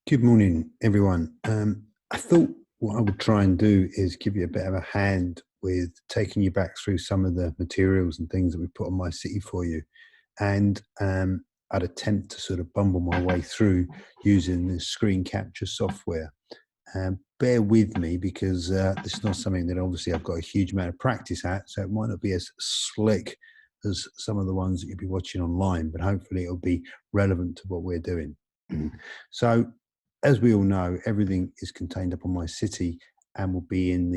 Good morning, everyone. I thought what I would try and do is give you a bit of a hand with taking you back through some of the materials and things that we put on My City for you. And I'd attempt to sort of bumble my way through using the screen capture software. Bear with me because this is not something that obviously I've got a huge amount of practice at, so it might not be as slick as some of the ones that you'll be watching online, but hopefully it'll be relevant to what we're doing. So, as we all know, everything is contained up on My City and will be in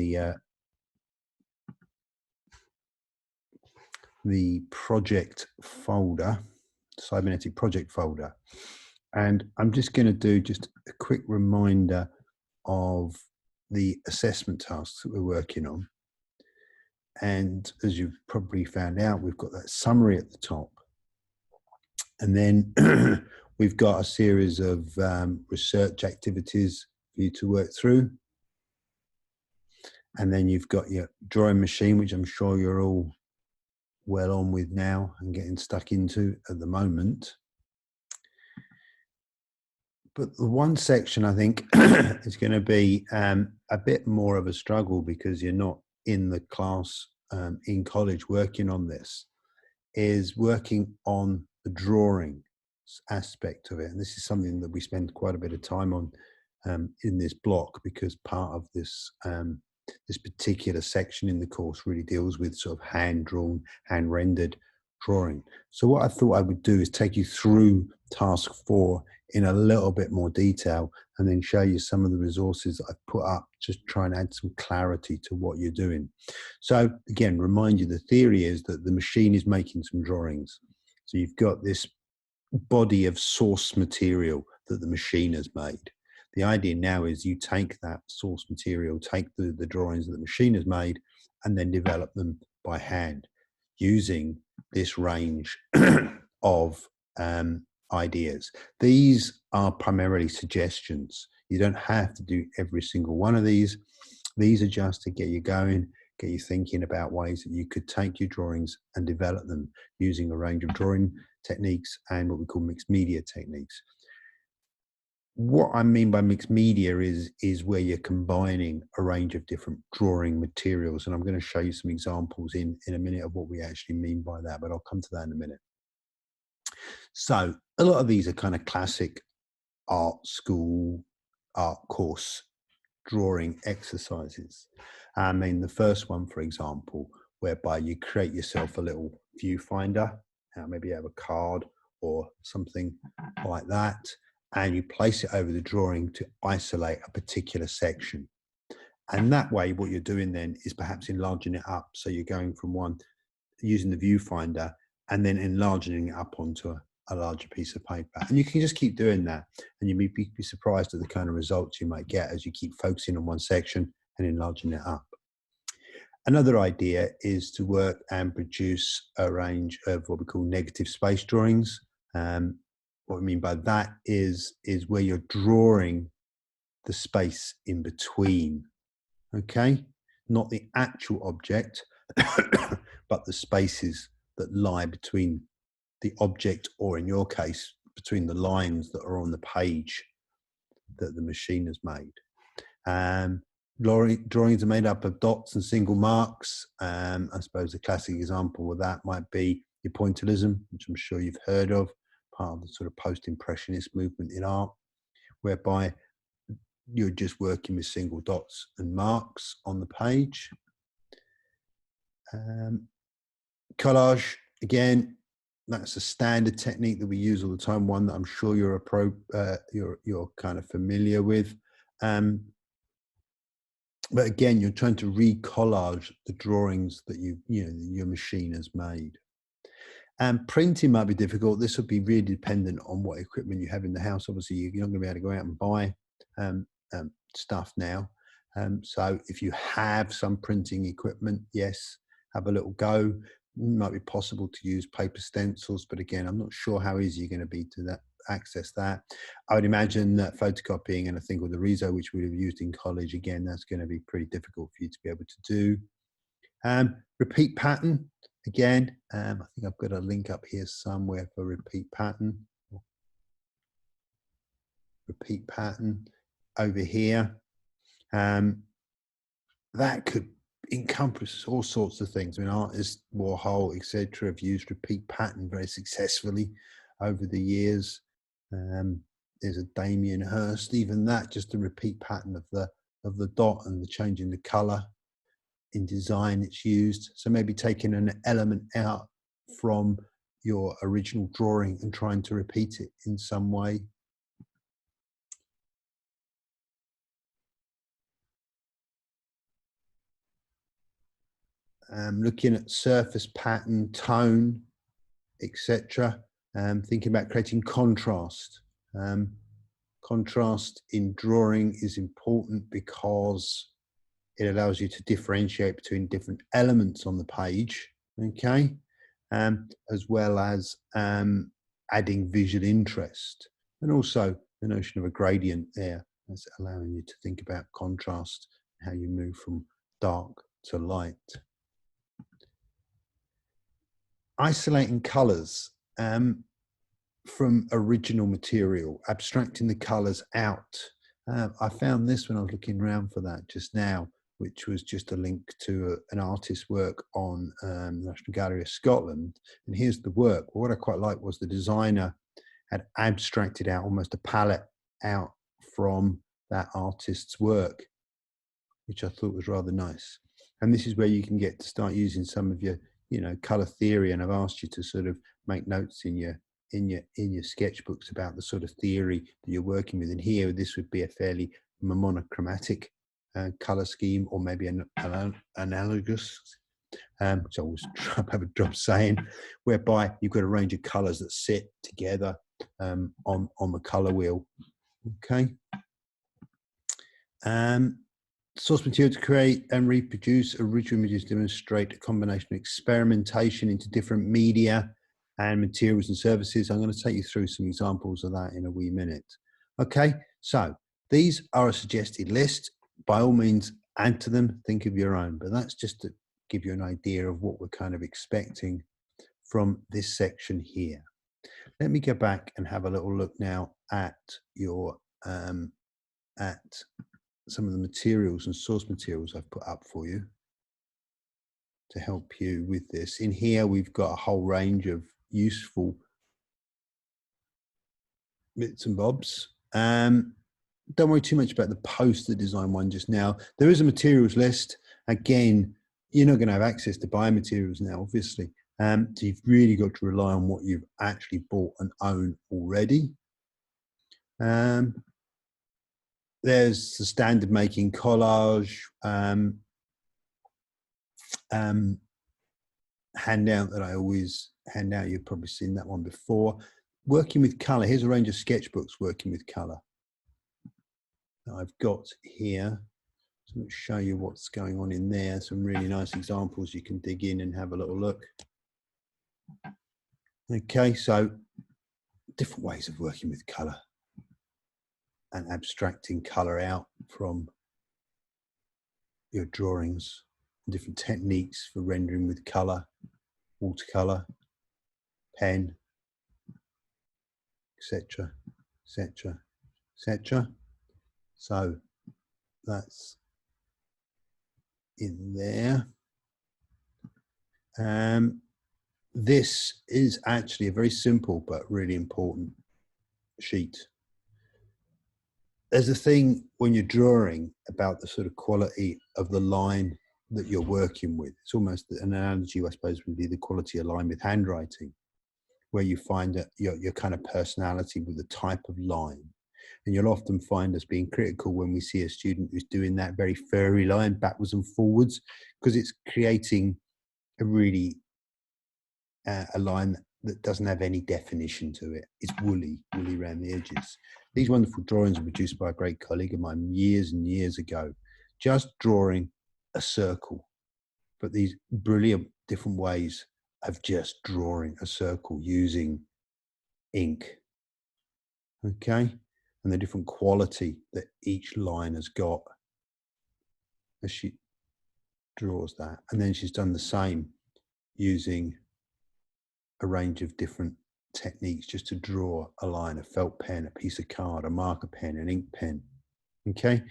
the project folder, Cybernetic project folder. And I'm just going to do just a quick reminder of the assessment tasks that we're working on. And as you've probably found out, we've got that summary at the top. And then we've got a series of research activities for you to work through. And then you've got your drawing machine, which I'm sure you're all well on with now and getting stuck into at the moment. But the one section I think is going to be a bit more of a struggle because you're not in the class in college working on this, is working on the drawing aspect of it. And this is something that we spend quite a bit of time on in this block because part of this this particular section in the course really deals with sort of hand-drawn, hand-rendered drawing. So what I thought I would do is take you through task 4 in a little bit more detail and then show you some of the resources that I've put up, just try and add some clarity to what you're doing. So again, remind you, the theory is that the machine is making some drawings. So you've got this body of source material that the machine has made. The idea now is you take that source material, take the drawings that the machine has made, and then develop them by hand using this range of ideas. These are primarily suggestions. You don't have to do every single one of these. These are just to get you going, get you thinking about ways that you could take your drawings and develop them using a range of drawing techniques and what we call mixed media techniques. What I mean by mixed media is where you're combining a range of different drawing materials. And I'm going to show you some examples in a minute of what we actually mean by that, but I'll come to that in a minute. So a lot of these are kind of classic art school, art course drawing exercises. I mean, the first one, for example, whereby you create yourself a little viewfinder, maybe you have a card or something like that, and you place it over the drawing to isolate a particular section. And that way, what you're doing then is perhaps enlarging it up. So you're going from one, using the viewfinder, and then enlarging it up onto a larger piece of paper. And you can just keep doing that. And you'd be surprised at the kind of results you might get as you keep focusing on one section and enlarging it up. Another idea is to work and produce a range of what we call negative space drawings. What I mean by that is where you're drawing the space in between, okay? Not the actual object, but the spaces that lie between the object, or in your case, between the lines that are on the page that the machine has made. Drawings are made up of dots and single marks. I suppose a classic example of that might be your pointillism, which I'm sure you've heard of, part of the sort of post-impressionist movement in art, whereby you're just working with single dots and marks on the page. Collage, again, that's a standard technique that we use all the time, one that I'm sure you're you're kind of familiar with. But again, you're trying to recollage the drawings that your machine has made. Printing might be difficult. This would be really dependent on what equipment you have in the house. Obviously, you're not going to be able to go out and buy stuff now. So if you have some printing equipment, yes, have a little go. It might be possible to use paper stencils, but again, I'm not sure how easy you're going to be to access that. I would imagine that photocopying and a thing called the Riso, which we would have used in college, again, that's going to be pretty difficult for you to be able to do. Repeat pattern, again, I think I've got a link up here somewhere for repeat pattern. repeat pattern over here. That could encompass all sorts of things. I mean, artists, Warhol, etc., have used repeat pattern very successfully over the years. There's a Damien Hirst, even that, just a repeat pattern of the dot and the change in the color. In design, it's used. So maybe taking an element out from your original drawing and trying to repeat it in some way. Looking at surface pattern, tone, etc. Thinking about creating contrast. Contrast in drawing is important because it allows you to differentiate between different elements on the page, okay? As well as adding visual interest, and also the notion of a gradient there, that's allowing you to think about contrast, how you move from dark to light. Isolating colours from original material, abstracting the colours out. I found this when I was looking around for that just now, which was just a link to an artist's work on the National Gallery of Scotland. And here's the work. What I quite liked was the designer had abstracted out almost a palette out from that artist's work, which I thought was rather nice. And this is where you can get to start using some of your, color theory. And I've asked you to sort of make notes in your sketchbooks about the sort of theory that you're working with. And here, this would be a fairly monochromatic color scheme, or maybe an analogous, which I always have a job saying, whereby you've got a range of colors that sit together on the color wheel. Okay. Source material to create and reproduce original images demonstrate a combination of experimentation into different media and materials and services. I'm going to take you through some examples of that in a wee minute. Okay, so these are a suggested list. By all means, add to them, think of your own, but that's just to give you an idea of what we're kind of expecting from this section here. Let me go back and have a little look now at your at some of the materials and source materials I've put up for you to help you with this. In here, we've got a whole range of useful bits and bobs. Don't worry too much about the poster design one just now. There is a materials list. Again, you're not going to have access to biomaterials now, obviously. So you've really got to rely on what you've actually bought and own already. There's the standard making collage handout that I always hand out. You've probably seen that one before. Working with color. Here's a range of sketchbooks working with color that I've got here. So let's show you what's going on in there. Some really nice examples you can dig in and have a little look. Okay, so different ways of working with color and abstracting color out from your drawings, different techniques for rendering with color, watercolor, pen, etc., etc., etc. So that's in there. This is actually a very simple but really important sheet. There's a thing when you're drawing about the sort of quality of the line that you're working with. It's almost an analogy, I suppose, would be the quality of line with handwriting, where you find that your kind of personality with the type of line. And you'll often find us being critical when we see a student who's doing that very furry line backwards and forwards, because it's creating a really a line that doesn't have any definition to it. It's woolly around the edges. These wonderful drawings were produced by a great colleague of mine years and years ago, just drawing a circle, but these brilliant different ways of just drawing a circle using ink, okay? And the different quality that each line has got as she draws that. And then she's done the same using a range of different techniques just to draw a line, a felt pen, a piece of card, a marker pen, an ink pen, okay,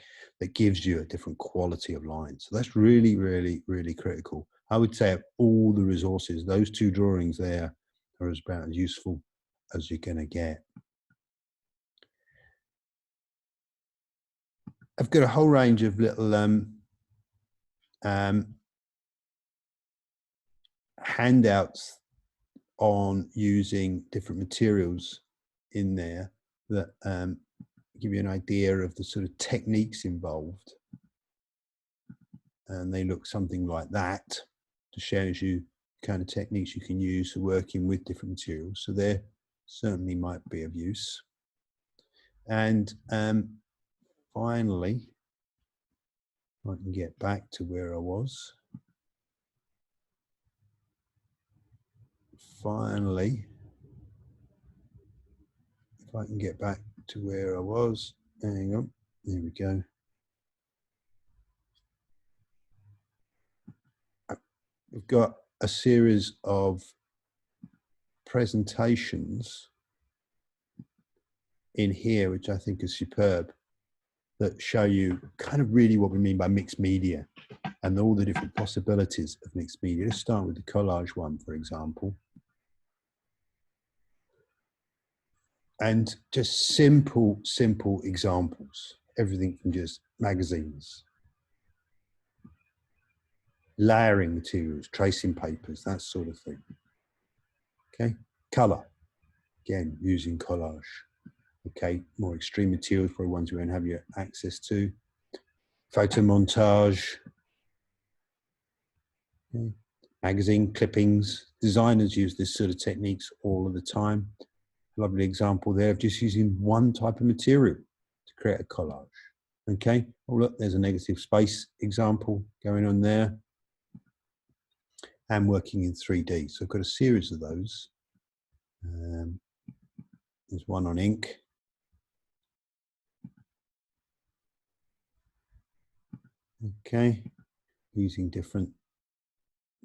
that gives you a different quality of line. So that's really, really, really critical. I would say of all the resources, those two drawings there are about as useful as you're going to get. I've got a whole range of little handouts on using different materials in there that give you an idea of the sort of techniques involved. And they look something like that to show you kind of techniques you can use for working with different materials. So they certainly might be of use. And finally, I can get back to where I was. Finally, if I can get back to where I was, hang on, there we go. We've got a series of presentations in here, which I think is superb, that show you kind of really what we mean by mixed media and all the different possibilities of mixed media. Let's start with the collage one, for example. And just simple examples, everything from just magazines, layering materials, tracing papers, that sort of thing. Okay, color, again, using collage. Okay, more extreme materials, probably ones we won't have your access to. Photo montage, okay. Magazine clippings. Designers use this sort of techniques all of the time. Lovely example there of just using one type of material to create a collage. Okay, oh look, there's a negative space example going on there. And working in 3D. So I've got a series of those. There's one on ink. Okay, using different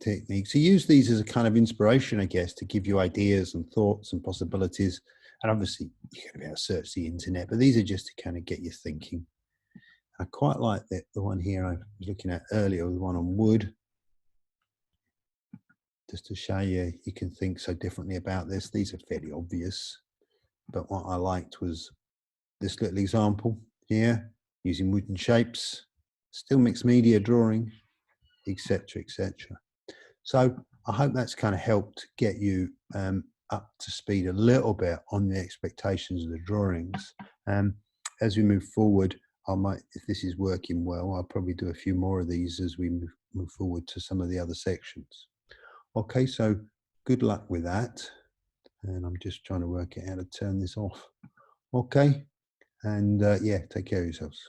techniques. So use these as a kind of inspiration, I guess, to give you ideas and thoughts and possibilities. And obviously, you're going to be able to search the internet, but these are just to kind of get you thinking. I quite like the one here I was looking at earlier, the one on wood. Just to show you, you can think so differently about this. These are fairly obvious, but what I liked was this little example here, using wooden shapes, still mixed media drawing, etc., etc. So I hope that's kind of helped get you up to speed a little bit on the expectations of the drawings. As we move forward, I might, if this is working well, I'll probably do a few more of these as we move forward to some of the other sections. Okay, so good luck with that. And I'm just trying to work out how to turn this off. Okay, and yeah, take care of yourselves.